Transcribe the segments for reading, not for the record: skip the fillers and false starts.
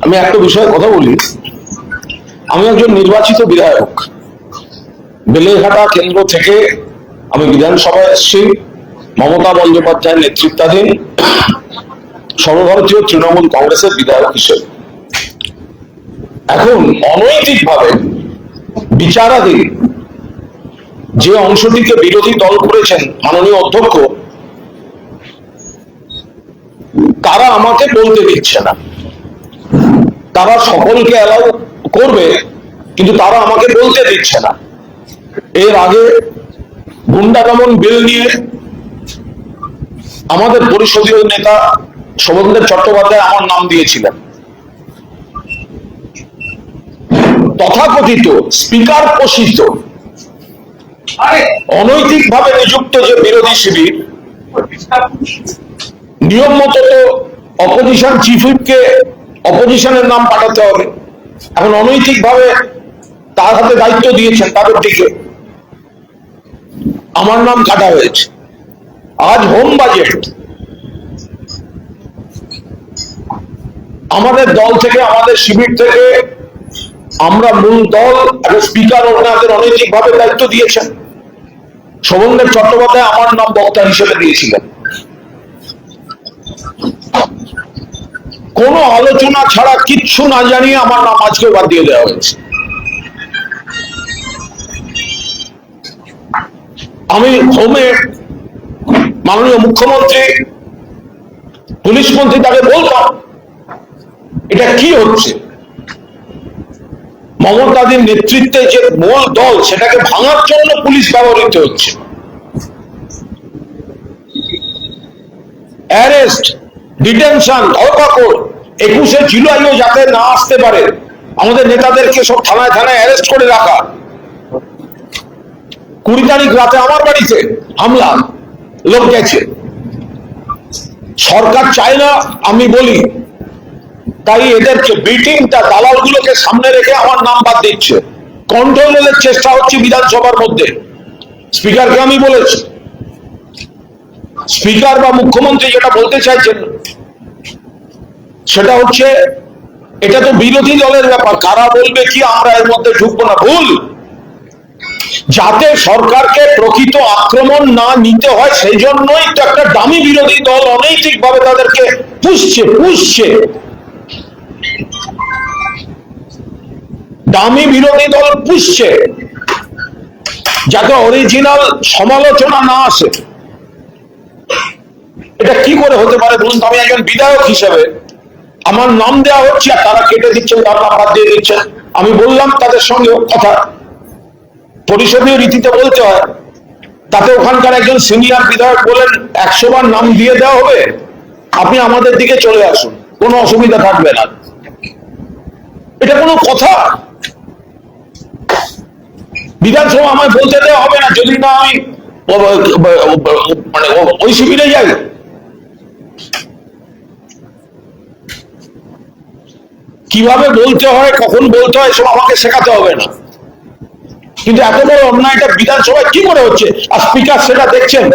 আমি একটা বিষয়ে কথা বলি। আমি একজন নির্বাচিত বিধায়ক, বেলেঘাটা কেন্দ্র থেকে আমি বিধানসভায় এসেছি মমতা বন্দ্যোপাধ্যায়ের নেতৃত্বাধীন সর্বভারতীয় তৃণমূল কংগ্রেসের বিধায়ক হিসেবে। এখন অনৈতিকভাবে বিচারাধীন যে অংশটিকে বিরোধী দল করেছেন মাননীয় অধ্যক্ষ, তারা আমাকে বলতে দিচ্ছে না। তারা সকলকে অ্যালাউ করবে, কিন্তু তারা আমাকে বলতে দিচ্ছে না। এর আগে গুন্ডা দমন বিল নিয়ে আমাদের পরিষদীয় নেতা শোভনদেব চট্টোপাধ্যায় আমার নাম দিয়েছিলেন। তথাকথিত স্পিকার পোষিত অনৈতিকভাবে নিযুক্ত যে বিরোধী শিবির, নিয়ম মতো তো অপোজিশন চিফ হুইপকে অপোজিশনের নাম পাঠাতে হবে। এখন অনৈতিকভাবে তার হাতে দায়িত্ব দিয়েছেন, তাদের দিকে আমার নাম কাটা হয়েছে। আজ হোম বাজেট আমাদের দল থেকে, আমাদের শিবির থেকে, আমরা মূল দল স্পিকার ওনাদের অনৈতিকভাবে দায়িত্ব দিয়েছেন। শোভনদেব চট্টোপাধ্যায় আমার নাম বক্তা হিসেবে দিয়েছিলেন। কোনো আলোচনা ছাড়া, কিচ্ছু না জানিয়ে আমার নাম আজকে বাদ দিয়ে দেওয়া হয়েছে। আমি হোমে মাননীয় মুখ্যমন্ত্রী, পুলিশ মন্ত্রী তাকে বলতাম এটা কি হচ্ছে। মমতাদির নেতৃত্বে যে মূল দল, সেটাকে ভাঙার জন্য পুলিশ ব্যবহৃত হচ্ছে। অ্যারেস্ট, ডিটেনশন, ধরপাকড় 21শে জুলাইও যাতে না আসতে পারে, আমাদের নেতাদেরকে সব থানায় থানায় অ্যারেস্ট করে রাখা। 20 তারিখ রাতে আমার বাড়িতে হামলা, লোক গেছে। সরকার চায় না আমি বলি, তাই এদেরকে বিটিংটা, দালালগুলোকে সামনে রেখে আমার নাম বাদ দিচ্ছে। কন্ট্রোলের চেষ্টা হচ্ছে বিধানসভার মধ্যে। স্পিকারকে আমি বলেছি, স্পিকার বা মুখ্যমন্ত্রী যেটা বলতে চাইছেন সেটা হচ্ছে এটা তো বিরোধী দলের ব্যাপার, কারা বলবে কি, আমরা এর মধ্যে ঢুকবো না। ভুল। যাতে সরকারকে প্রকৃত আক্রমণ না নিতে হয়, সেই জন্যই তো একটা দামি বিরোধী দল অনৈতিকভাবে তাদেরকে পুষছে। দামি বিরোধী দল পুষছে যাতে অরিজিনাল সমালোচনা না আসে। এটা কি করে হতে পারে বলুন? আমি একজন বিধায়ক হিসেবে আমার নাম দেওয়া হচ্ছে আর তারা কেটে দিচ্ছেন, তার নাম বাদ দিয়ে দিচ্ছেন। আমি বললাম তাদের সঙ্গে কথা, পরিষদীয় রীতিতে বলতে হয়। তাতে ওখানকার একজন সিনিয়র বিধায়ক বলেন 100 বার নাম দিয়ে দেওয়া হবে, আপনি আমাদের দিকে চলে আসুন, কোনো অসুবিধা থাকবে না। এটা কোনো কথা? বিধানসভা আমায় বলতে দেওয়া হবে না যদি না আমি মানে ওই শিবিরে যাই? কিভাবে বলতে হয়, কখন বলতে হয়, সব আমাকে শেখাতে হবে না। কিন্তু এত বড় অন্যায়টা বিধানসভায় কি করে হচ্ছে? আর স্পিকার সেটা দেখছেন,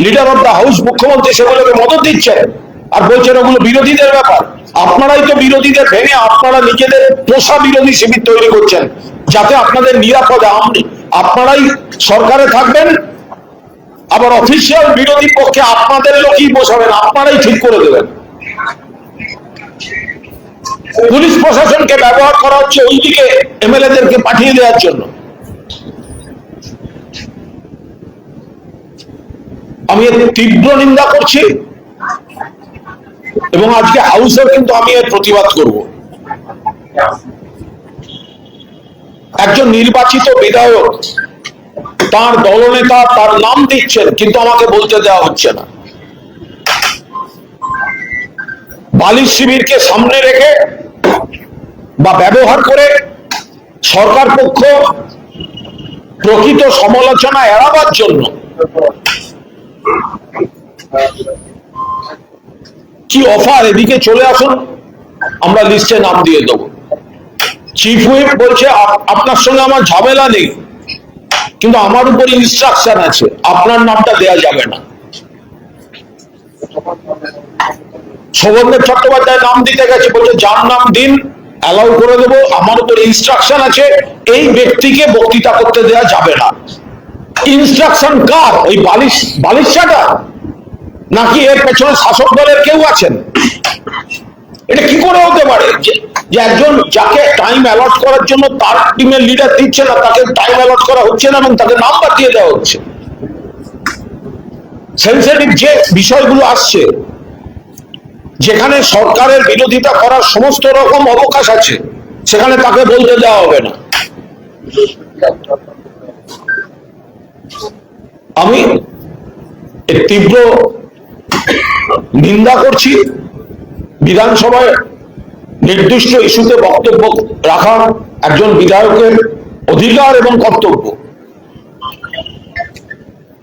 লিডার অফ দ্য হাউস মুখ্যমন্ত্রী সেগুলোকে মদত দিচ্ছেন আর বলছেন ওগুলো বিরোধীদের ব্যাপার। আপনারাই তো বিরোধীদের ভেঙে আপনারা নিজেদের পোষা বিরোধী শিবির তৈরি করছেন, যাতে আপনাদের নিরাপদে আপনারাই সরকারে থাকবেন, আবার অফিসিয়াল বিরোধী পক্ষে আপনাদের লোকই বসাবেন, আপনারাই ঠিক করে দেবেন। পুলিশ প্রশাসনকে ব্যবহার করা হচ্ছে ওইদিকে এমএলএদেরকে পাঠিয়ে দেওয়ার জন্য। আমি এর তীব্র নিন্দা করছি এবং আজকে হাউসে কিন্তু আমি এর প্রতিবাদ করব। একজন নির্বাচিত বিধায়ক, তার দলনেতা তার নাম দিচ্ছেন, কিন্তু আমাকে বলতে দেওয়া হচ্ছে না। বালিশ শিবিরকে সামনে রেখে বা ব্যবহার করে সরকার পক্ষ প্রকৃত সমালোচনা এড়াবার জন্য কি অফার, এদিকে চলে আসুন, আমরা লিস্টে নাম দিয়ে দেবো। চিফ হুইপ বলছে আপনার সঙ্গে আমার ঝামেলা নেই, কিন্তু আমার উপর ইনস্ট্রাকশন আছে, আপনার নামটা দেয়া যাবে না। শোভনদেব চট্টোপাধ্যায় নাম দিতে গেছে, বলছে যার নাম দিন অ্যালাউ করে দেবো, আমার উপর ইনস্ট্রাকশন আছে এই ব্যক্তিকে বক্তৃতা করতে দেওয়া যাবে না। ইনস্ট্রাকশন কার? ওই বালিশাটা নাকি এর পেছনে শাসক দলের কেউ আছেন? এটা কি করে হতে পারে যে একজন যাকে টাইম অ্যালট করার জন্য তার টিমের লিডার দিচ্ছে না, তাকে টাইম অ্যালট করা হচ্ছে না এবং তাকে নাম বাতিয়ে দেওয়া হচ্ছে? সেন্সিটিভ যে বিষয়গুলো আসছে, যেখানে সরকারের বিরোধিতা করার সমস্ত রকম অবকাশ আছে, সেখানে তাকে বলতে দেওয়া হবে না। আমি এর তীব্র নিন্দা করছি। বিধানসভায় নির্দিষ্ট ইস্যুতে বক্তব্য রাখা একজন বিধায়কের অধিকার এবং কর্তব্য।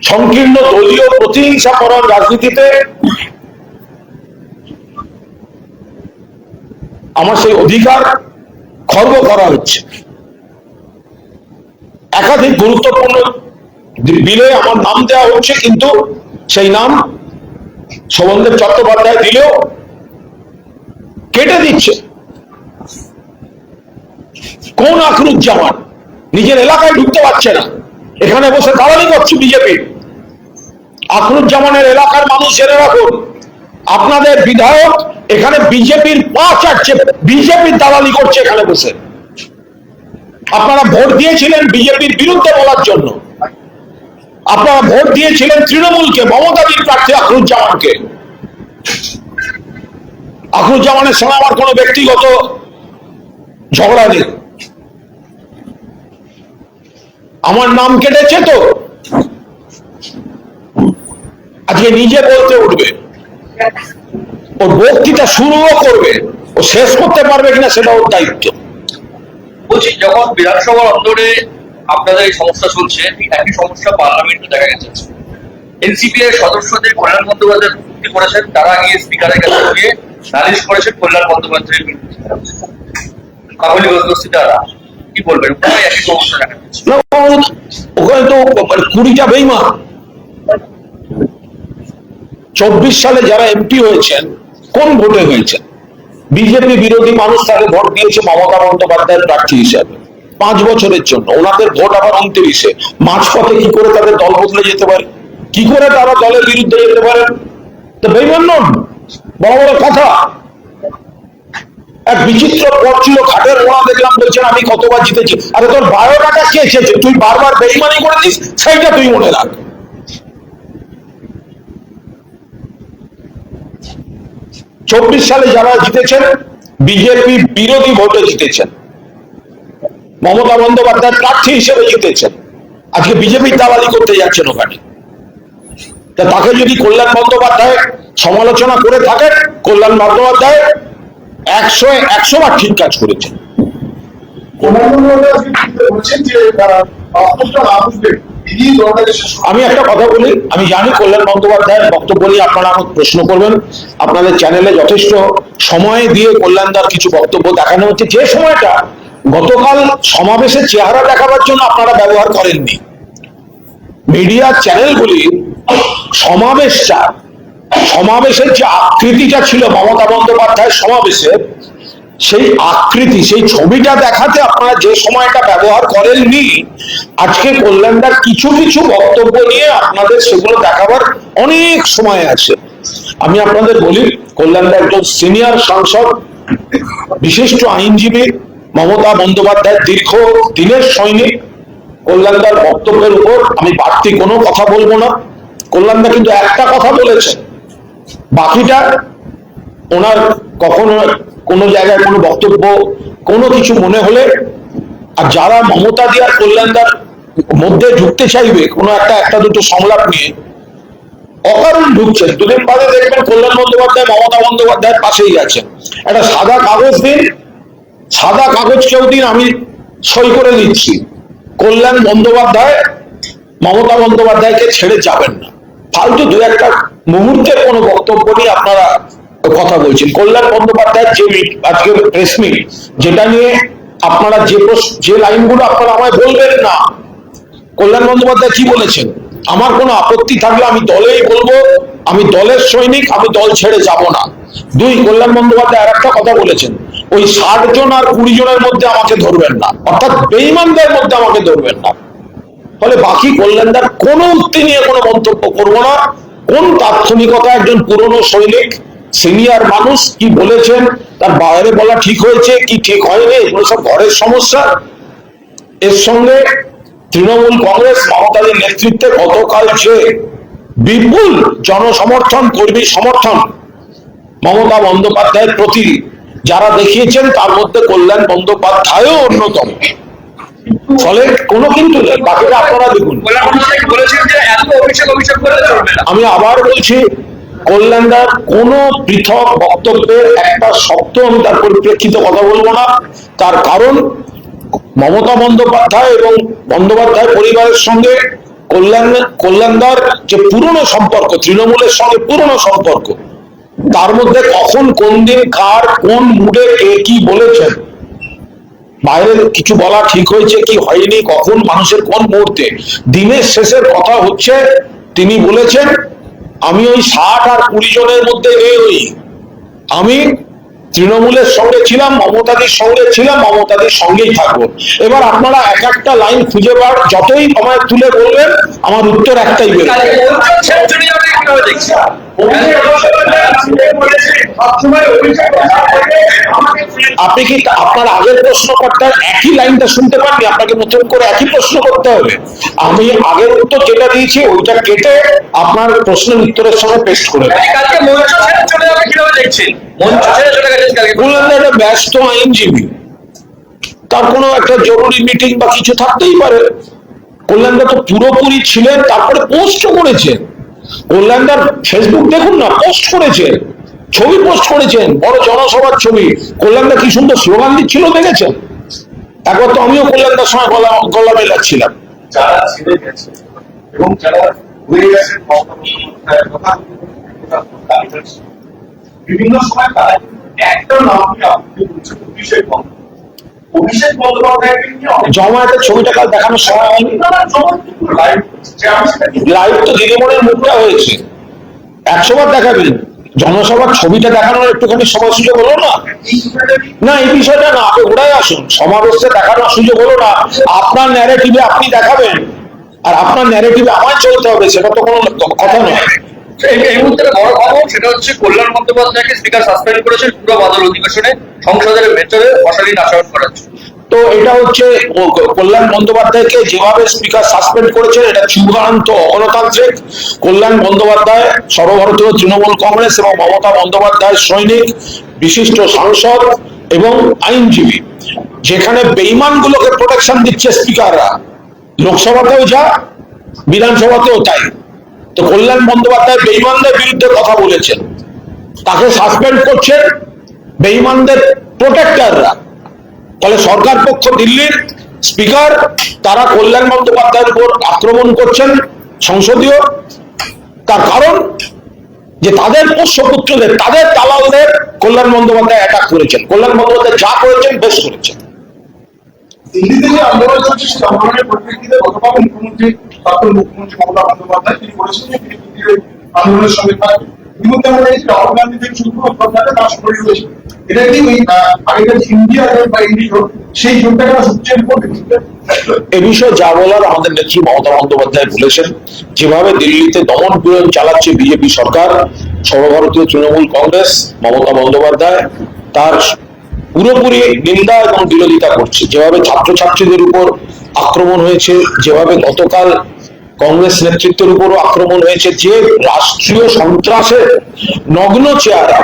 সংকীর্ণ দলীয় প্রতিহিংসাপরণ রাজনীতিতে আমার সেই অধিকার খর্ব করা হচ্ছে। একাধিক গুরুত্বপূর্ণ বিলে আমার নাম দেওয়া হচ্ছে, কিন্তু সেই নাম শোভনদেব চট্টোপাধ্যায় দিলেও কেটে দিচ্ছে। কোন আখরুজ্জামান নিজের এলাকায় ঢুকতে পারছে না, এখানে বসে দালালি করছে বিজেপি। আখরুজ্জামানের এলাকার মানুষ জেনে রাখুন, আপনাদের বিধায়ক এখানে বিজেপির পা চাটছে, বিজেপির দালালি করছে এখানে বসে। আপনারা ভোট দিয়েছিলেন বিজেপির বিরুদ্ধে বলার জন্য, আপনারা ভোট দিয়েছিলেন তৃণমূলকে, মমতাদির প্রার্থী আখরুজ্জামানকে। আখরুজ্জামানের সঙ্গে আমার কোনো ব্যক্তিগত ঝগড়া নেই। আমার নাম কেটেছে তো আজকে নিজে বলতে উঠবে, ওর বক্তৃতা শুরুও করবে, ও শেষ করতে পারবে কিনা সেটা ওর দায়িত্ব। বলছি, যখন বিধানসভার অন্দরে আপনাদের এই সমস্যা চলছে, একই সমস্যা পার্লামেন্টে দেখা গেছে। এনসিপি এর সদস্যদের কল্যাণ বন্দ্যোপাধ্যায় চুক্তি করেছেন, তারা গিয়ে স্পিকারের কাছে গিয়ে নালিশ করেছেন কল্যাণ বন্দ্যোপাধ্যায়ের বিরুদ্ধে। কাবুলি গস্তরা কি বলবেন? একই সমস্যা দেখা যাচ্ছে। ওখানে তো 20টা বেইমান। 24 সালে যারা এমপি হয়েছেন কোন ভোটে হয়েছেন? বিজেপি বিরোধী মানুষ তাকে ভোট দিয়েছে মমতা বন্দ্যোপাধ্যায়ের প্রার্থী হিসাবে 5 বছরের জন্য। ওনাদের ভোট আবার 29-এ। মাঝপথে কি করে তাদের দল বদলে যেতে পারে? কি করে তারা দলের বিরুদ্ধে যেতে পারে? তো বেইমান নন, বড় বড় কথা। এক বিচিত্র পথ ছিল, খাটের মোড়া দেখলাম, বলছেন আমি কতবার জিতেছি। আরে তোর বায়োডাটা কে এসেছে? তুই বারবার বেইমানি করে দিস, সেইটা তুই মনে রাখ। 24 সালে যারা জিতেছেন বিজেপি বিরোধী ভোটে জিতেছেন, মমতা বন্দ্যোপাধ্যায় প্রার্থী হিসেবে জিতেছেন। আজকে বিজেপি দালালি করতে যাচ্ছেন ওখানে। তাকে যদি কল্যাণ বন্দ্যোপাধ্যায় সমালোচনা করে থাকেন, কল্যাণ বন্দ্যোপাধ্যায় 100 বার ঠিক কাজ করেছেন। আমি একটা কথা বলি, আমি জানি কল্যাণ বন্দ্যোপাধ্যায়ের বক্তব্য নিয়ে আপনারা আমাকে প্রশ্ন করবেন। আপনাদের চ্যানেলে যথেষ্ট সময় দিয়ে কল্যাণদার কিছু বক্তব্য দেখানো হচ্ছে, যে সময়টা গতকাল সমাবেশের চেহারা দেখাবার জন্য আপনারা ব্যবহার করেননি। মিডিয়া চ্যানেলগুলি সমাবেশের যে আকৃতিটা ছিল মমতা বন্দ্যোপাধ্যায়ের সমাবেশের, সেই আকৃতি, সেই ছবিটা দেখাতে আপনারা যে সময়টা ব্যবহার করেননি, আজকে কল্যাণদার কিছু কিছু বক্তব্য নিয়ে আপনাদের সেগুলো দেখাবার অনেক সময় আছে। আমি আপনাদের বলি, কল্যাণদা একজন সিনিয়র সাংসদ, বিশিষ্ট আইনজীবী, মমতা বন্দ্যোপাধ্যায়ের দীর্ঘ দিনের সৈনিক। কল্যাণদার বক্তব্যের উপর আমি বাড়তি কোনো কথা বলবো না। কল্যাণদা কিন্তু একটা কথা বলেছেন, বাকিটা ওনার কখনো কোনো জায়গায় কোনো বক্তব্য কোনো কিছু মনে হলে, আর যারা মমতা দি আর কল্যাণদার মধ্যে ঢুকতে চাইবে কোনো একটা দুটো সংলাপ নিয়ে, অকারণ ঢুকছেন। দুদিন বাদে দেখবেন কল্যাণ বন্দ্যোপাধ্যায় মমতা বন্দ্যোপাধ্যায়ের পাশেই আছেন। একটা সাদা কাগজ দিন, সাদা কাগজ কেউ দিন, আমি সই করে দিচ্ছি। কল্যাণ বন্দ্যোপাধ্যায় মমতা বন্দ্যোপাধ্যায়কে ছেড়ে যাবেন না। ফালতু দু একটা মুহূর্তের কোনো বক্তব্য নিয়ে আপনারা কথা বলছেন। কল্যাণ বন্দ্যোপাধ্যায়ের যে আজকে প্রেস মিট, যেটা নিয়ে আপনারা যে লাইনগুলো আপনারা আমায় বলবেন না, কল্যাণ বন্দ্যোপাধ্যায় কি বলেছেন? আমার কোনো আপত্তি থাকলে আমি দলেই বলবো, আমি দলের সৈনিক, আমি দল ছেড়ে যাব না। দুই, কল্যাণ বন্দ্যোপাধ্যায় আর একটা কথা বলেছেন, ওই 60 জন আর 20 জনের মধ্যে আমাকে ধরবেন না, অর্থাৎ বেঈমানদের মধ্যে আমাকে ধরবেন না। ফলে বাকি কল্যাণদার কোনো উক্তি নিয়ে কোনো মন্তব্য করবো না। কোন তাৎক্ষণিকতা, একজন পুরনো সৈনিক, সিনিয়র মানুষ কি বলেছেন, তার বাইরে বলা ঠিক হয়েছে কি ঠিক হয়নি, এগুলো সব ঘরের সমস্যা। এর সঙ্গে তৃণমূল কংগ্রেস মমতাদের নেতৃত্বে গতকাল যে বিপুল জনসমর্থন, কর্মী সমর্থন মমতা বন্দ্যোপাধ্যায়ের প্রতি যারা দেখিয়েছেন, তার মধ্যে কল্যাণ বন্দ্যোপাধ্যায়ও অন্যতম। ফলে কোনো কিন্তু নেই, বাকিটা আপনারা দেখুন। বলেছেন যে এত অভিষেক করলে চলবে না। আমি আবার বলছি, কল্যাণদার কোন পৃথক বক্তব্যের একটা শব্দ আমি তার পরিপ্রেক্ষিতে কথা বলবো না। তার কারণ মমতা বন্দ্যোপাধ্যায় এবং বন্দ্যোপাধ্যায় পরিবারের সঙ্গে কল্যাণদার যে পুরনো সম্পর্ক, তৃণমূলের সঙ্গে পুরনো সম্পর্ক, তার মধ্যে কখন কোন দিন কার কোন মুডে কে কি বলেছেন, বাইরে কিছু বলা ঠিক হয়েছে কি হয়নি, কখন মানুষের কোন মুহূর্তে, দিনের শেষের কথা হচ্ছে তিনি বলেছেন আমি ওই 60 আর 20 জনের মধ্যে নেই, আমি তৃণমূলের সঙ্গে ছিলাম, মমতাদির সঙ্গে ছিলাম, মমতাদির সঙ্গেই থাকবো। এবার আপনারা এক একটা লাইন খুঁজে বার যতই আমায় তুলে বলবেন, আমার উত্তর একটাই বেরোবে। আপনি কি আপনার আগের প্রশ্নকর্তার একই লাইনটা শুনতে পাননি? আপনাকে নতুন করে একই প্রশ্ন করতে হবে? আমি আগের উত্তর যেটা দিয়েছি ওইটা কেটে আপনার প্রশ্নের উত্তরের সঙ্গে পেস্ট করে একটা ব্যস্ত আইনজীবী, তার কোনো একটা জরুরি মিটিং বা কিছু থাকতেই পারে। কল্যাণদা তো পুরোপুরি ছিলেন, তারপরে পোস্টও করেছেন। কল্যাণদার ফেসবুক দেখুন না, পোস্ট করেছেন, ছবি পোস্ট করেছেন, বড় জনসভার ছবি। কল্যাণদা কি সুন্দর স্লোগান দিচ্ছিল দেখেছেন? একবার তো আমিও কল্যাণদার সময় গলা মেলাচ্ছিলাম। যারা ছেড়ে গেছে এবং যারা হয়ে গেছে বিভিন্ন সময় তারা একটা নামকে আপনি বলছেন অভিষেক বন্দ্যোপাধ্যায়কে নিয়ে জমায়েতের ছবিটা কাল দেখানোর সময় হয়নি। লাইভ তো দিদিমণির মুখটা হয়েছে, 100 বার দেখাবেন। জনসভার ছবিটা দেখানোর একটুখানি সময় সুযোগ হলো না? না, এই বিষয়টা না, আপনি ওরাই আসুন, সমাবেশে দেখানোর সুযোগ হলো না। আপনার ন্যারেটিভে আপনি দেখাবেন, আর আপনার ন্যারেটিভে আমার চলতে হবে, সেটা তো কোনো কথা নয়। এই মুহূর্তে বড় খবর, সেটা হচ্ছে কল্যাণ বন্দ্যোপাধ্যায়কে স্পিকার সাসপেন্ড করেছেন পুরো বাদল অধিবেশনে সংসদের ভেতরে অশালীন আচরণ করার জন্য। তো এটা হচ্ছে কল্যাণ বন্দ্যোপাধ্যায়কে যেভাবে স্পিকার সাসপেন্ড করেছে, এটা চূড়ান্ত অগণতান্ত্রিক। কল্যাণ বন্দ্যোপাধ্যায় সর্বভারতীয় তৃণমূল কংগ্রেস এবং মমতা বন্দ্যোপাধ্যায়ের সৈনিক, বিশিষ্ট সাংসদ এবং আইনজীবী। যেখানে বেঈমানগুলোকে প্রোটেকশন দিচ্ছে স্পিকাররা, লোকসভাতেও যা, বিধানসভাতেও তাই। তো কল্যাণ বন্দ্যোপাধ্যায় বেঈমানদের বিরুদ্ধে কথা বলেছেন, তাকে সাসপেন্ড করছেন বেঈমানদের প্রোটেক্টররা। ফলে সরকার পক্ষ, দিল্লির স্পিকার, তারা কল্যাণ বন্দ্যোপাধ্যায়ের উপর আক্রমণ করছেন সংসদীয়। তার কারণ যে তাদের পোষ্যপুত্রদের, তাদের দালালদের কল্যাণ বন্দ্যোপাধ্যায় অ্যাটাক করেছেন। কল্যাণ বন্দ্যোপাধ্যায় যা করেছেন বেশ করেছেন। দিল্লিতে যে আন্দোলন চলছে সেই আন্দোলনের পরিপ্রেক্ষিতে গতকাল মুখ্যমন্ত্রী, প্রাক্তন মুখ্যমন্ত্রী মমতা বন্দ্যোপাধ্যায় তিনি বলেছেন যে তিনি আন্দোলনের সঙ্গে থাকবেন। ইতিমধ্যে আমরা দেখছি রাহুল গান্ধী থেকে শুরু করে তার শরীর রয়েছে। এটা কি ওই আগেকার ইন্ডিয়া বা ইন্ডিয়া সেই জোটটাকে সবচেয়ে এ বিষয়ে যা বলার আমাদের নেত্রী মমতা বন্দ্যোপাধ্যায় বলেছেন। যেভাবে দিল্লিতে দমন পীড়ন চালাচ্ছে বিজেপি সরকার, সর্বভারতীয় তৃণমূল কংগ্রেস, মমতা বন্দ্যোপাধ্যায় তার পুরোপুরি নিন্দা এবং বিরোধিতা করছে। যেভাবে ছাত্রছাত্রীদের উপর আক্রমণ হয়েছে, যেভাবে গতকাল কংগ্রেস নেতৃত্বের উপরও আক্রমণ হয়েছে, যে রাষ্ট্রীয় সন্ত্রাসের নগ্ন চেহারা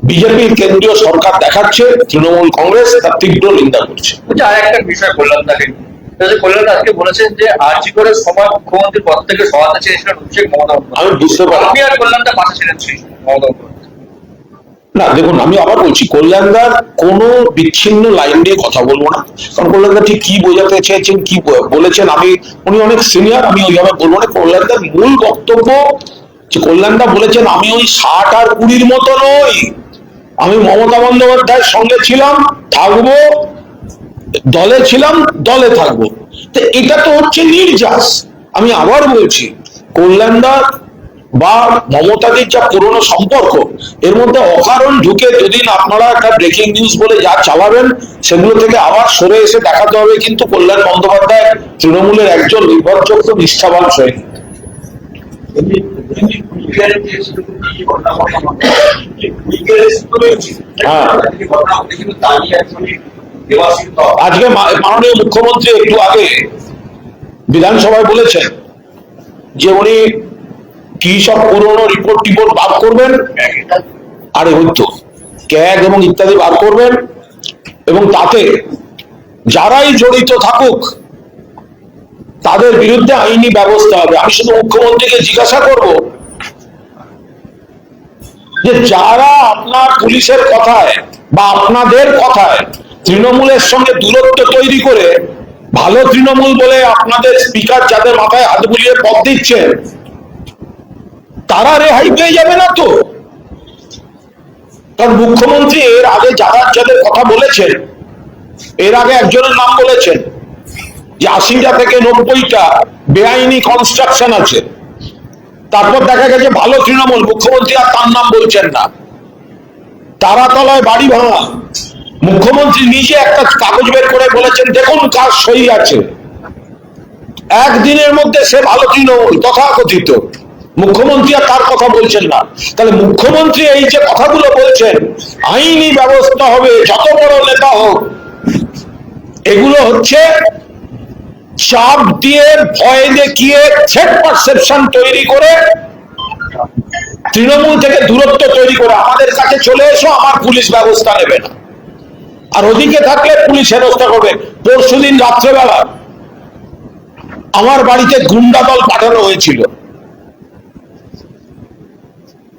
বিজেপির কেন্দ্রীয় সরকার দেখাচ্ছে, তৃণমূল কংগ্রেস তার তীব্র নিন্দা করছে। আর একটা বিষয় কল্যাণ আজকে বলেছেন যে আরজি করে সময় মুখ্যমন্ত্রীর পদ থেকে সরাতে চেয়েছিলেন অভিষেক মমতা বন্দ্যোপাধ্যায়। আমি বুঝতে পারি, আপনি আর কল্যাণটা পাশে ছিলেন মমতা বন্দ্যোপাধ্যায়। না দেখুন, আমি আবার বলছি, কল্যাণদার কোনো বিচ্ছিন্ন লাইন নিয়ে কথা বলবো না। কারণ কল্যাণদা ঠিক কি বোঝাতে চেয়েছেন, কি বলেছেন, উনি অনেক সিনিয়র, আমি ওইভাবে বলবো না। কল্যাণদার মূল বক্তব্য যে কল্যাণদা বলেছেন আমি ওই 60 আর 20 মতো নই, আমি মমতা বন্দ্যোপাধ্যায়ের সঙ্গে ছিলাম, থাকবো, দলে ছিলাম, দলে থাকবো। তো এটা তো হচ্ছে নির্যাস। আমি আবার বলছি, কল্যাণদা বা মমতাদির যা পুরনো সম্পর্ক, এর মধ্যে অকারণ ঢুকে যদি আপনারা একটা ব্রেকিং নিউজ বলে যা চালাবেন, সেগুলো থেকে আবার সরে এসে দেখাতে হবে কিন্তু কল্যাণ বন্দ্যোপাধ্যায় তৃণমূলের একজন নির্ভরযোগ্য নিষ্ঠাবান সৈনিক। আজকে মাননীয় মুখ্যমন্ত্রী একটু আগে বিধানসভায় বলেছেন যে উনি কি সব পুরনো রিপোর্ট টিপোর্ট বার করবেন, আরে হইতো ক্যাগ এবং ইত্যাদি বার করবেন, এবং তাতে যারাই জড়িত থাকুক তাদের বিরুদ্ধে আইনি ব্যবস্থা হবে। আমি শুধু মুখ্যমন্ত্রীকে জিজ্ঞাসা করব যে যারা আপনার পুলিশের কথায় বা আপনাদের কথায় তৃণমূলের সঙ্গে দূরত্ব তৈরি করে ভালো তৃণমূল বলে আপনাদের স্পিকার যাদের মাথায় হাত বুলিয়ে পথ দিচ্ছেন, তারা রেহাই পেয়ে যাবে না তো? কারণ মুখ্যমন্ত্রী এর আগে যাদের কথা বলেছেন, এর আগে একজনের নাম বলেছেন যে ৮০টা থেকে ৯০টা বেআইনি কনস্ট্রাকশন আছে। তারপর দেখা গেছে ভালো তৃণমূল, মুখ্যমন্ত্রী আর তার নাম বলছেন না, তারাতলায় বাড়ি ভাঙা, মুখ্যমন্ত্রী নিজে একটা কাগজ বের করে বলেছেন দেখুন কার সই আছে। একদিনের মধ্যে সে ভালো তৃণমূল তথাকথিত, মুখ্যমন্ত্রী আর তার কথা বলছেন না। তাহলে মুখ্যমন্ত্রী এই যে কথাগুলো বলছেন আইনি ব্যবস্থা হবে যত বড় নেতা হোক, এগুলো হচ্ছে চাপ দিয়ে ভয় দেখিয়ে থ্রেট পারসেপশন তৈরি করে তৃণমূল থেকে দূরত্ব তৈরি করে আমাদের কাছে চলে এসো, আমার পুলিশ ব্যবস্থা নেবে না, আর ওদিকে থাকলে পুলিশ হেনস্থা করবে। পরশুদিন রাত্রেবেলা আমার বাড়িতে গুন্ডা দল পাঠানো হয়েছিল।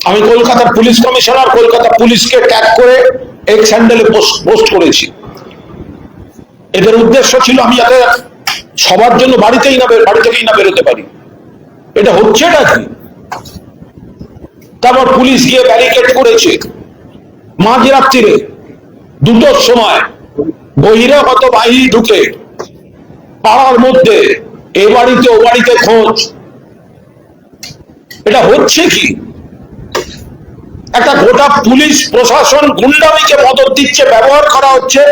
আমি কলকাতার পুলিশ কমিশনার, কলকাতা পুলিশকে ট্যাগ করে এক্স হ্যান্ডেলে পোস্ট করেছি। এদের উদ্দেশ্য ছিল আমি যাতে সবার জন্য বাড়ি থেকেই না বেরোতে পারি। এটা হচ্ছেটা কি? তারপর পুলিশ গিয়ে ব্যারিকেড করেছে মাঝরাত্রিরে 2টোর সময়, বহিরাগত বাহিনী ঢুকে পাড়ার মধ্যে এ বাড়িতে ও বাড়িতে খোঁজ। এটা হচ্ছে কি? একটা গোটা পুলিশ প্রশাসন গুন্ডামিকে মদত দিচ্ছে, ব্যবহার করা হচ্ছে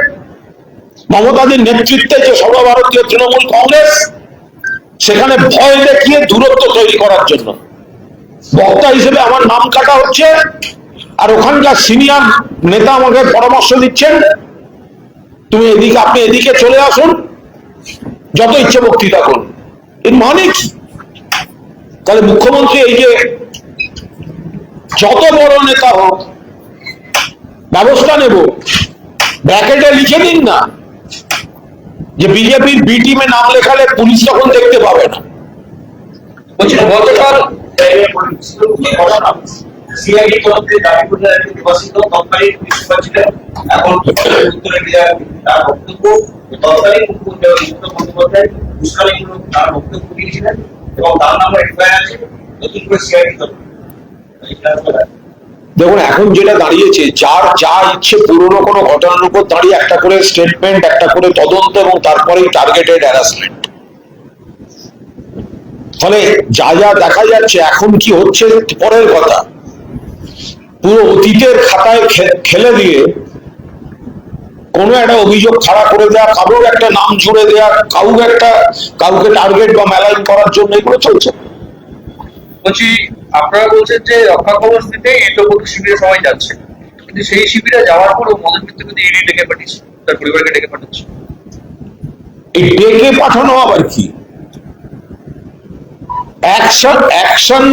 মমতাদির নেতৃত্বে যে সর্বভারতীয় তৃণমূল কংগ্রেস, সেখানে ভয় দেখিয়ে দূরত্ব তৈরি করার জন্য বক্তা হিসেবে আমার নাম কাটা হচ্ছে, আর ওখানকার সিনিয়র নেতা আমাকে পরামর্শ দিচ্ছেন আপনি এদিকে চলে আসুন, যত ইচ্ছে বক্তৃতা করুন। এর মানে কি? তাহলে মুখ্যমন্ত্রী এই যে যত বড় নেতা হোক ব্যবস্থা নেব, ব্র্যাকেটে লিখে দিন না যে বিজেপির বি টিমে নাম লেখালে পুলিশ তখন দেখতে পাবে না। বলছি গতকাল সিআইডি তদন্তে দাবি করে নির্বাচিত তৎকালীন পুলিশ সুপার ছিলেন, এখন উত্তরে তার বক্তব্য তৎকালীন মুখ্যমন্ত্রী বন্দ্যোপাধ্যায় দুষ্কালীনমূলক তার বক্তব্য দিয়েছিলেন এবং তার নামে এফআইআর আছে, নতুন করে সিআইডি তদন্ত। দেখুন এখন যেটা দাঁড়িয়েছে, যার যা ইচ্ছে পুরনো কোনো ঘটনার উপর দাঁড়িয়ে একটা করে স্টেটমেন্ট, একটা করে তদন্ত এবং তারপরেই টার্গেটেড হ্যারাসমেন্ট। ফলে যা যা দেখা যাচ্ছে এখন কি হচ্ছে পরের কথা, পুরো অতীতের খাতায় খেলে দিয়ে কোনো একটা অভিযোগ খাড়া করে দেওয়া, কারোর একটা নাম জুড়ে দেওয়া, কাউকে টার্গেট বা মেলাইন করার জন্য এগুলো চলছে। বলছি আপনারা বলছেন যে রক্ষা কবচ দিতে এটোপক্ষ শিবিরে সবাই যাচ্ছে, কিন্তু সেই শিবিরে যাওয়ার পরও মদন মিত্র কিন্তু ইডি ডেকে পাঠিয়েছে, তার পরিবারকে ডেকে পাঠাচ্ছে। এই ডেকে পাঠানো আবার কি? অ্যাকশন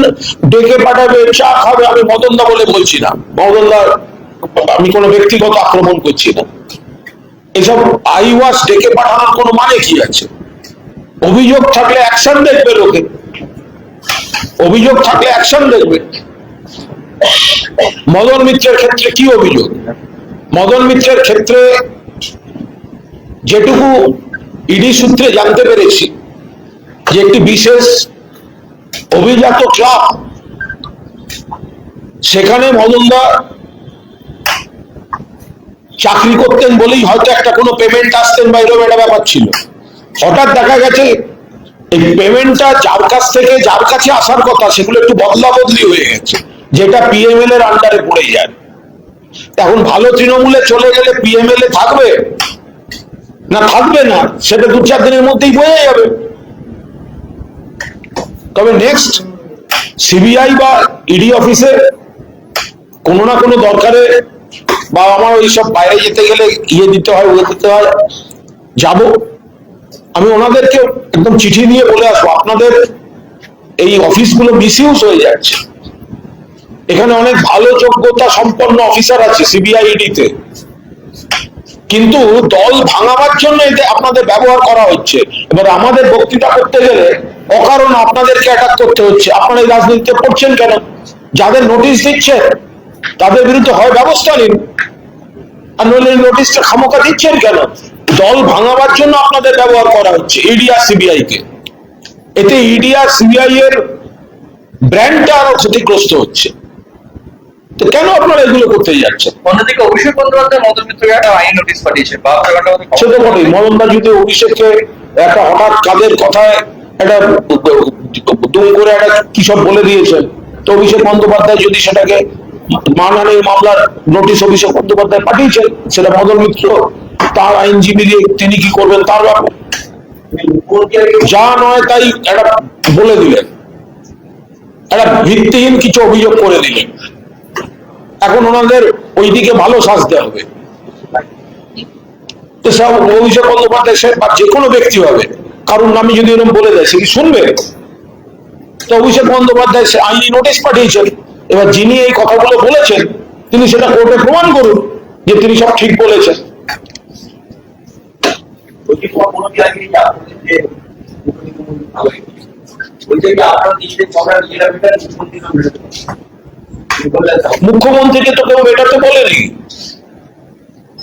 ডেকে পাঠাবে, চা খাবে। আমি মদনদা বলে বলছি না, মদনদা আমি কোনো ব্যক্তিগত আক্রমণ করছি না। এসব আইওয়াস ডেকে পাঠানোর কোনো মানে কি আছে? অভিযোগ থাকলে অ্যাকশন দেখবে লোকে, অভিযোগ থাকলে অ্যাকশন দেখবে। মদন মিত্রের ক্ষেত্রে কি অভিযোগ? মদন মিত্রের ক্ষেত্রে যেটুকু ইডি সূত্রে জানতে পেরেছি যে একটি বিশেষ অভিজাত ক্লাব, সেখানে মদনদা চাকরি করতেন বলেই হয়তো একটা কোনো পেমেন্ট আসতেন বা এরকম একটা ব্যাপার ছিল। হঠাৎ দেখা গেছে এই পেমেন্টটা যার কাছ থেকে যার কাছে আসার কথা সেগুলো একটু বদলা বদলি হয়ে গেছে, যেটা পিএমএল এর আন্ডারে পড়ে যায়। এখন ভালো তৃণমূলে চলে গেলে পিএমএল এ থাকবে না থাকবে না সেটা 2-4 দিনের মধ্যেই বোঝা যাবে। তবে নেক্সট সিবিআই বা ইডি অফিসে কোনো না কোনো দরকারে বা আমার ওইসব বাইরে যেতে গেলে ইয়ে দিতে হয় ওয়ে দিতে হয়, যাব। আমি ওনাদেরকে একদম চিঠি দিয়ে বলে আসবো আপনাদের এই অফিসগুলো মিসইউজ হয়ে যাচ্ছে। এখানে অনেক ভালো যোগ্যতা সম্পন্ন অফিসার আছে সিবিআই ইডিতে, কিন্তু দল ভাঙাবার জন্য এতে আপনাদের ব্যবহার করা হচ্ছে। এবার আমাদের বক্তৃতা করতে গেলে অকারণ আপনাদেরকে অ্যাটাক করতে হচ্ছে। আপনারা এই রাজনীতিতে পড়ছেন কেন? যাদের নোটিশ দিচ্ছেন তাদের বিরুদ্ধে হয় ব্যবস্থা নিন, আর নইলে নোটিশটা খামোকা দিচ্ছেন কেন? দল ভাঙাবার জন্য আপনাদের ব্যবহার করা হচ্ছে ইডি আর সিবিআই কে। এতে ইডি আর সিবিআই এর ব্র্যান্ডটা আরো ক্ষতিগ্রস্ত হচ্ছে। তো কেন আপনারা এগুলো করতে যাচ্ছেন? অন্যদিকে অভিষেক বন্দ্যোপাধ্যায় মদন মিত্রকে একটা আইন নোটিশ পাঠিয়েছে 72 ঘন্টার মধ্যে সে তো বটেই, মদনদা যদি অভিষেককে একটা হঠাৎ কাদের কথায় একটা দুম করে একটা কি সব বলে দিয়েছেন, তো অভিষেক বন্দ্যোপাধ্যায় যদি সেটাকে মানহানির মামলার নোটিশ অভিষেক বন্দ্যোপাধ্যায় পাঠিয়েছেন, সেটা মদন মিত্র তার আইনজীবী দিয়ে তিনি কি করবেন তার ব্যাপার। যা নয় তাই একটা বলে দিলেন, একটা ভিত্তিহীন কিছু অভিযোগ করে দিলেন। এখন ওনাদের ওইদিকে ভালো সাজতে হবে। তো সব অভিষেক বন্দ্যোপাধ্যায় সে বা যে কোনো ব্যক্তি হবে, কারণ নামে যদি এরকম বলে দেয় সে কি শুনবে? তো অভিষেক বন্দ্যোপাধ্যায় সে আইনি নোটিশ পাঠিয়েছেন। এবার যিনি এই কথাগুলো বলেছেন তিনি সেটা কোর্টে প্রমাণ করুন যে তিনি সব ঠিক বলেছেন। মুখ্যমন্ত্রীকে তো কেউ মেটাতে বলেনি,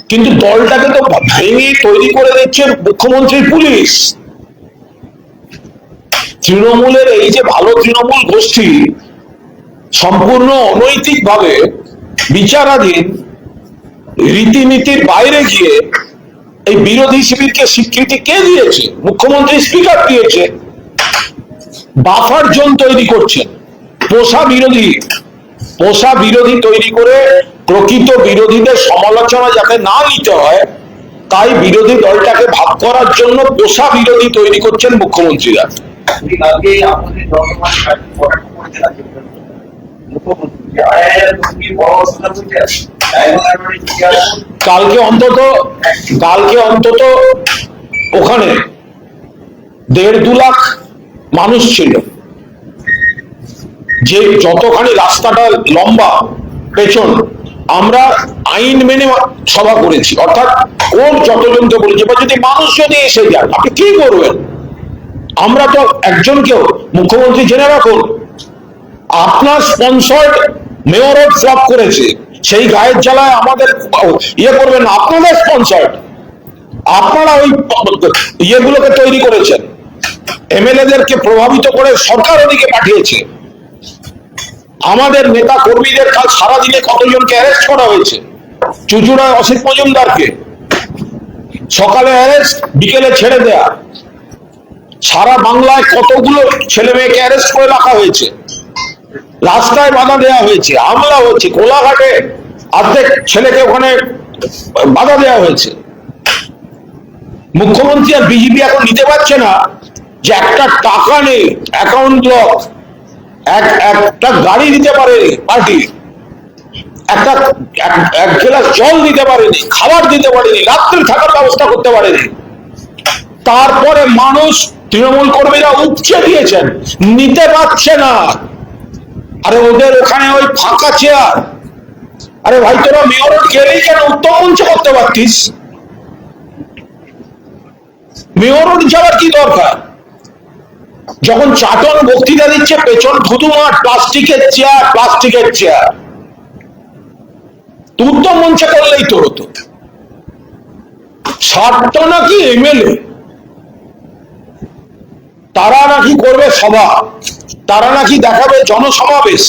কিন্তু দলটাকে তো ভেঙে তৈরি করে দিচ্ছে মুখ্যমন্ত্রীর পুলিশ। তৃণমূলের এই যে ভালো তৃণমূল গোষ্ঠী সম্পূর্ণ অনৈতিক ভাবে বিচারাধীন রীতিনীতির বাইরে গিয়ে এই বিরোধী শিবিরকে স্বীকৃতি কে দিয়েছে? মুখ্যমন্ত্রী স্পিকার দিয়েছে। বাফার জোন তৈরি করছেন, পোষা বিরোধী তৈরি করে প্রকৃত বিরোধীদের সমালোচনা যাতে না নিতে হয় তাই বিরোধী দলটাকে ভাগ করার জন্য পোষা বিরোধী তৈরি করছেন মুখ্যমন্ত্রীরা। কালকে অন্তত ওখানে 1.5-2 লাখ মানুষ ছিল। যে যতখানি রাস্তাটা লম্বা পেছন, আমরা আইন মেনে সভা করেছি, অর্থাৎ কোন যতজনকে বলেছি। এবার যদি মানুষ যদি এসে যান আপনি কি করবেন? আমরা তো একজনকেও, মুখ্যমন্ত্রী জেনে রাখুন আপনার স্পন্সর্ড মেয়র ফ্লপ করেছে, সেই গায়ের জ্বালায় আমাদের ইয়ে করবেন না। আপনাদের স্পন্সর্ড, আপনারা ওই ইয়েগুলোকে তৈরি করেছেন, এমএলএদেরকে প্রভাবিত করে সরকার ওদিকে পাঠিয়েছে। আমাদের নেতা কর্মীদের কাল সারাদিনে কতজনকে অ্যারেস্ট করা হয়েছে? চুঁচুড়ায় অসিত মজুমদারকে সকালে অ্যারেস্ট, বিকেলে ছেড়ে দেয়া। সারা বাংলায় কতগুলো ছেলে মেয়েকে অ্যারেস্ট করে রাখা হয়েছে, রাস্তায় বাধা দেওয়া হয়েছে, হামলা হচ্ছে। কোলাঘাটে অর্ধেক ছেলেকে ওখানে বাধা দেওয়া হয়েছে। মুখ্যমন্ত্রী আর বিজেপি এখন নিতে পারছে না যে একটা টাকা নেই, অ্যাকাউন্ট ব্লক, একটা গাড়ি দিতে পারেনি পার্টি, এক গ্লাস জল দিতে পারেনি, খাবার দিতে পারেনি, রাত্রে থাকার ব্যবস্থা করতে পারেনি। তারপরে মানুষ, তৃণমূল কর্মীরা উপচে দিয়েছেন, নিতে পারছে না। আরে ওদের ওখানে ওই ফাঁকা চেয়ার, আরে ভাই তোরা মেয়র গেলেই কেন উত্তম মঞ্চে করতে পারতিস? মেয়র যাওয়ার কি দরকার? যখন চাটন বক্তৃতা দিচ্ছে পেছন ধুধু মাঠ, প্লাস্টিকের চেয়ার, উত্তম মঞ্চে করলেই তো হতো। 60টা নাকি এমএলএ, তারা নাকি করবে সভা, তারা নাকি দেখাবে জনসমাবেশ।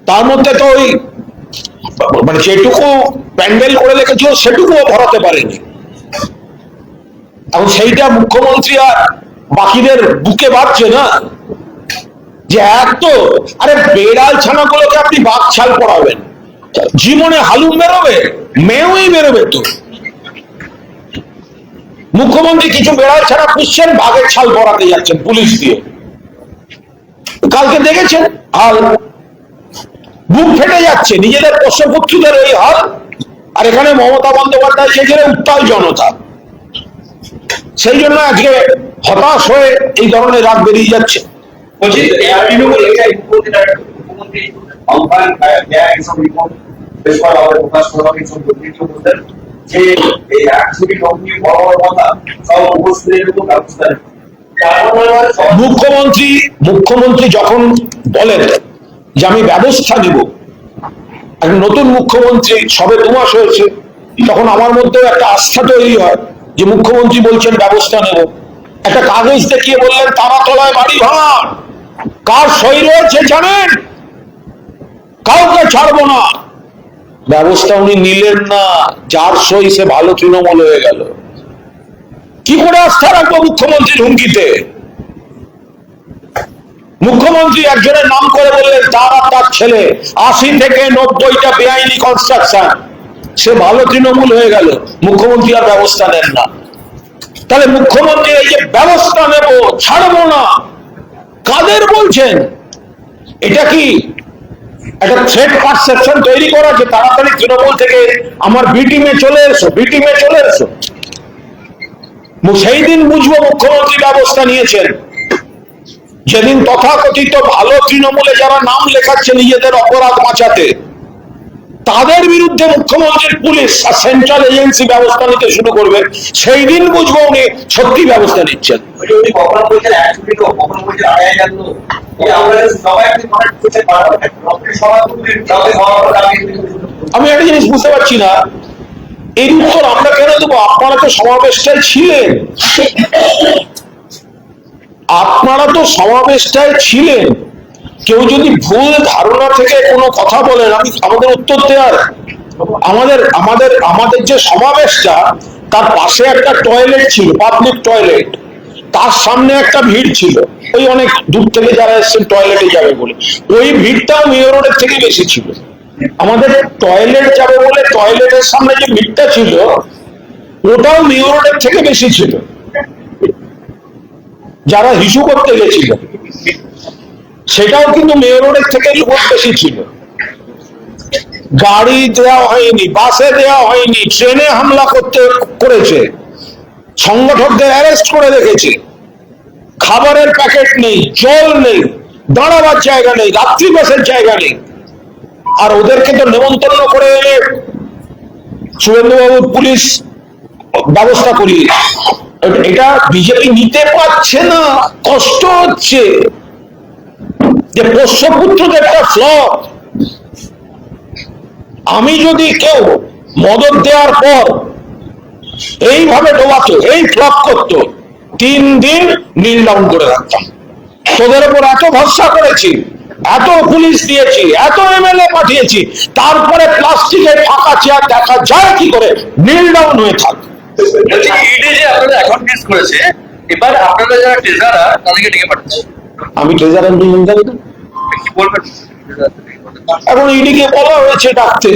তার মধ্যে তো ওই মানে যেটুকু প্যান্ডেল করে রেখেছিল সেটুকুও ভরাতে পারেনি। এখন সেইটা মুখ্যমন্ত্রী আর বাকিদের বুকে বাঁধছে না যে এক তো আরে বেড়াল ছানাগুলোকে আপনি বাঘ ছাল পড়াবেন, জীবনে হালুম বেরোবে, মেয়েই বেরোবে তো। মুখ্যমন্ত্রী কিছু বেড়াল ছানা পুষছেন, বাঘের ছাল পড়াতে যাচ্ছেন পুলিশ দিয়ে। কালকে দেখেছেন হাল, বুক ফেটে যাচ্ছে নিজেদের পোষ্যপুত্রীদের এই হাল। আর এখানে মমতা বন্দ্যোপাধ্যায় সেখানে উত্তাল জনতা, সেই জন্য আজকে হতাশ হয়ে এই ধরনের রাগ বেরিয়ে যাচ্ছে। বলছি তৃণমূল এটা মুখ্যমন্ত্রী আমফান এইসব রিপোর্ট বেশ করা হবে, প্রকাশ করা হবে, এইসব দুর্নীতিও বলতেন যে এই 100 কোটি বড় বড় কথা সব উপস্থিতের উপর ব্যবস্থা নেবে। মুখ্যমন্ত্রী যখন বলেন যে আমি ব্যবস্থা নেব, এক নতুন মুখ্যমন্ত্রী সবে 2 মাস হয়েছে, তখন আমার মধ্যে একটা আস্থা তৈরি হয় যে মুখ্যমন্ত্রী বলছেন ব্যবস্থা নেব। একটা কাগজ দেখিয়ে বললেন তারাতলায় বাড়ি ভাঙান, কার সই রয়েছে জানেন, কাউকে ছাড়বো না। ব্যবস্থা উনি নিলেন না, যার সই সে ভালো তৃণমূল হয়ে গেল। কি করে আস্থা রাখবো মুখ্যমন্ত্রীর হুমকিতে? মুখ্যমন্ত্রী একজনের নাম করে বললেন তার আর তার ছেলে 80 থেকে 90টা বেআইনি কনস্ট্রাকশন, সে ভালো তৃণমূল হয়ে গেল, মুখ্যমন্ত্রী আর ব্যবস্থা নেন না। তাহলে মুখ্যমন্ত্রী এই যে ব্যবস্থা নেব, ছাড়বো না, কাদের বলছেন? এটা কি একটা থ্রেট পারসেপশন তৈরি করা যে তাড়াতাড়ি তৃণমূল থেকে আমার বি টিমে চলে এসো, বি টিমে চলে এসো? সেই দিন বুঝবো মুখ্যমন্ত্রী ব্যবস্থা নিয়েছেন যেদিন তথাকথিত ভালো তৃণমূলে যারা নাম লেখাচ্ছে নিজেদের অপরাধ বাঁচাতে, তাদের বিরুদ্ধে মুখ্যমন্ত্রীর পুলিশ আর সেন্ট্রাল এজেন্সি ব্যবস্থা নিতে শুরু করবে। সেই দিন বুঝবো উনি সত্যি ব্যবস্থা নিচ্ছেন। উনি কখনো বলছেন 100 কোটি, কখনো বলছেন 2500 লোক। আমরা সবাই একটু মনে করতে পারবো না, আমি একটা জিনিস বুঝতে পারছি না, এই উত্তর আমরা কেন দেবো? আপনারা তো সমাবেশটায় ছিলেন, আপনারা তো সমাবেশটায় ছিলেন। কেউ যদি ভুল ধারণা থেকে কোনো কথা বলেন, আমাদের উত্তর দেওয়ার, আমাদের যে সমাবেশটা, তার পাশে একটা টয়লেট ছিল, পাবলিক টয়লেট, তার সামনে একটা ভিড় ছিল, ওই অনেক দূর থেকে যারা এসেছেন টয়লেটে যাবে বলে, ওই ভিড়টাও মেয়র রোডের থেকে বেশি ছিল। আমাদের টয়লেট যাবে বলে টয়লেটের সামনে যে ভিড়টা ছিল, ওটাও মেয়র রোডের থেকে বেশি ছিল। যারা হিসু করতে গেছিল সেটাও কিন্তু মেয়র রোডের থেকে লোক বেশি ছিল। গাড়ি দেওয়া হয়নি, বাসে দেওয়া হয়নি, ট্রেনে হামলা করেছে, সংগঠকদের অ্যারেস্ট করে রেখেছে, খাবারের প্যাকেট নেই, জল নেই, দাঁড়াবার জায়গা নেই, রাত্রি বাসের জায়গা নেই। আর ওদেরকে তো নেমন্তন্ন করে এনে সুরেন্দ্রবাবুর পুলিশ ব্যবস্থা করিয়ে, এটা বিজেপি নিতে পারছে না, কষ্ট হচ্ছে যে পোষ্যপুত্রদের একটা ফ্লপ। আমি যদি কেউ মদত দেওয়ার পর এইভাবে ডোবাতো, এই ফ্লপ করতো, 3 দিন নীল ডাউন করে রাখতাম। তোদের উপর এত ভরসা করেছি, এত পুলিশ দিয়েছি, এত এমএলএ পাঠিয়েছি, তারপরে প্লাস্টিকের ফাঁকা চেয়ার দেখা যায় কি করে? নীল ডাউন হয়ে থাক। ইডি যে আপনাদের অ্যাকাউন্ট ফ্রিজ করেছে, এবার আপনারা যারা ট্রেজারার তাদেরকে ডেকে পাঠাচ্ছে। আমি ট্রেজারার জানি না, কি বলবেন? এখন ইডিকে বলা হয়েছে ডাকতে।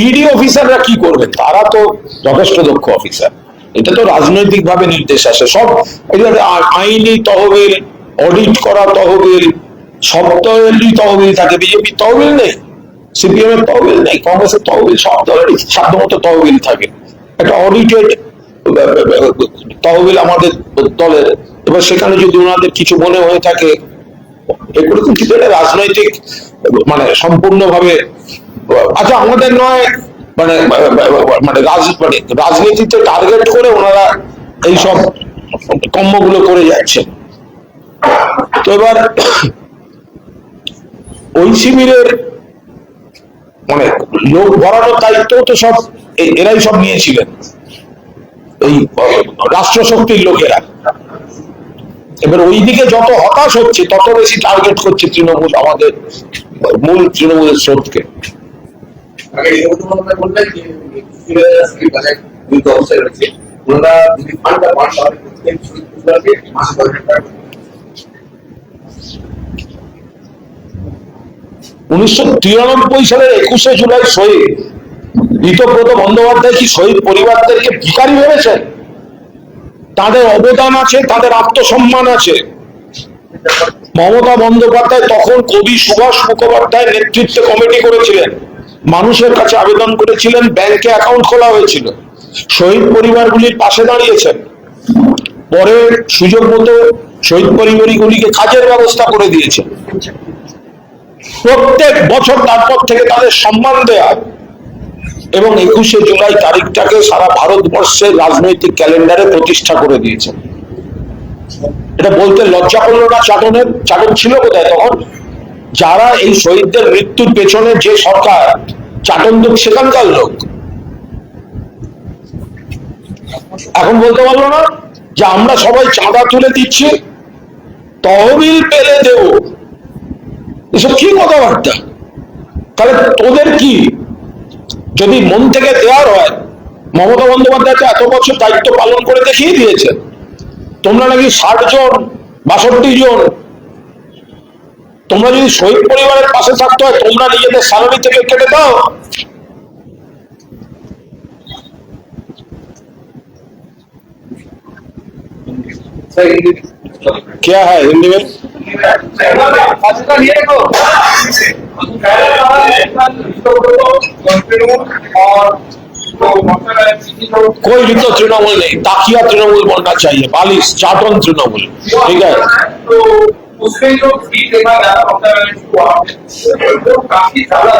ইডি অফিসাররা কি করবে? তারা তো যথেষ্ট দক্ষ অফিসার, এটা তো রাজনৈতিক ভাবে নির্দেশ আসে সব। আইনি তহবিল, অডিট করা তহবিল, সব তহবিল থাকে। বিজেপির তহবিল নেই, সিপিএম এর তহবিল নেই, কংগ্রেসের তহবিল, সব দলেরই সাধ্যমতো তহবিল থাকে। একটা অডিটেড তহবিল আমাদের দলের। এবার সেখানে যদি ওনাদের কিছু মনে হয়ে থাকে, এগুলো কিন্তু এটা রাজনৈতিক মানে সম্পূর্ণভাবে, আচ্ছা আমাদের নয়, মানে রাজনীতিতে টার্গেট করে ওনারা এইসব কর্মগুলো করে যাচ্ছে। তো এবার ওই শিবিরের মানে লোক ভরানোর দায়িত্ব তো সব এরাই সব নিয়েছিলেন, এই রাষ্ট্রশক্তির লোকেরা। এবার ওইদিকে যত হতাশ হচ্ছে, তত বেশি টার্গেট করছে তৃণমূল, আমাদের মূল তৃণমূলের স্রোতকে। আগে বললেন যে ওনারা যদি ফান্ডটা পান তাহলে প্রত্যেক শহীদ পরিবারকে মাসে 10,000 টাকা করে। 1993 সালের 21শে জুলাই শহীদ ঋতব্রত বন্দ্যোপাধ্যায় কি শহীদ পরিবারদেরকে ভিখারি ভেবেছেন? তাদের অবদান আছে, তাদের আত্মসম্মান আছে। মমতা বন্দ্যোপাধ্যায় তখন কবি সুভাষ মুখোপাধ্যায় নেতৃত্বে কমিটি করেছিলেন, মানুষের কাছে আবেদন করেছিলেন, ব্যাংকে অ্যাকাউন্ট খোলা হয়েছিল, শহীদ পরিবারগুলির পাশে দাঁড়িয়েছেন। পরে সুযোগ মতো শহীদ পরিবারগুলিকে কাজের ব্যবস্থা করে দিয়েছেন। প্রত্যেক বছর তারপর থেকে তাদের সম্মান দেয়া এবং 21শে জুলাই তারিখটাকে সারা ভারতবর্ষের রাজনৈতিক ক্যালেন্ডারে প্রতিষ্ঠা করে দিয়েছেন। এটা বলতে লজ্জা করলো না চাটনের? চাটন ছিল কোথায় তখন? যারা এই শহীদদের মৃত্যুর পেছনে যে সরকার, চাটন তো সেখানকার লোক। এখন বলতে পারলো না যে আমরা সবাই চাঁদা তুলে দিচ্ছি, তহবিল পেলে দেব? এসব কি কথাবার্তা? তাহলে তোদের কি? যদি মন থেকে দেওয়ার হয়, মমতা বন্দ্যোপাধ্যায় এত বছর দায়িত্ব পালন করে দেখিয়ে দিয়েছেন। তোমরা নাকি 60 জন 62 জন, তোমরা যদি শহীদ পরিবারের পাশে থাকতে হয় তোমরা নিজেদের স্যালারি থেকে কেটে দাও। क्या है हिंदी में? कोई भी तो तृणमूल नहीं, ताकिया तृणमूल बनना चाहिए, बालिश चाटन तृणमूल। ठीक है, तो उसमें जो भी देखा जा रहा है काफी ज्यादा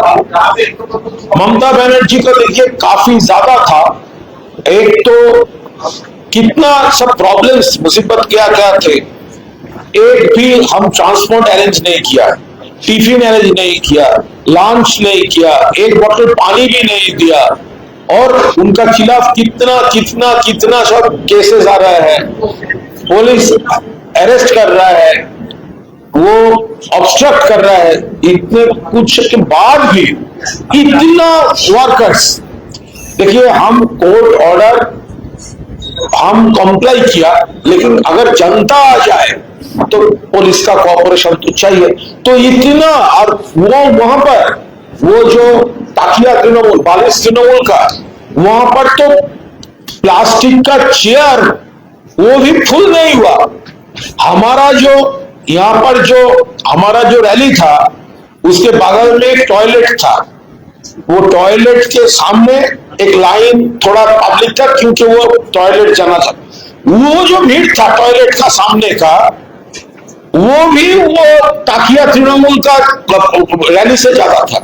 ममता बनर्जी को देखिए काफी ज्यादा था। एक तो कितना सब प्रॉब्लम्स मुसीबत क्या क्या थे, एक भी हम ट्रांसपोर्ट अरेंज नहीं किया, टिफिन अरेंज नहीं किया, लंच नहीं किया, एक बोतल पानी भी नहीं दिया, और उनका खिलाफ कितना कितना कितना सब केसेस आ रहा है, पुलिस अरेस्ट कर रहा है, वो ऑब्स्ट्रक्ट कर रहा है। इतने कुछ के बाद भी इतना वर्कर्स, देखिए हम कोर्ट ऑर्डर हम कंप्लाई किया, लेकिन अगर जनता आ जाए तो पुलिस का कोऑपरेशन तो चाहिए। तो इतना, और वो वहां पर वो जो ताकिया तृणमूल, बालिश तृणमूल का, वहां पर तो प्लास्टिक का चेयर वो भी फुल नहीं हुआ। हमारा जो यहाँ पर जो हमारा जो रैली था उसके बगल में एक टॉयलेट था, वो टॉयलेट के सामने एक लाइन थोड़ा पब्लिक था क्योंकि वो टॉयलेट जाना था। वो जो भीड़ था टॉयलेट का सामने का, वो भी वो ताकिया तृणमूल का रैली से ज्यादा था।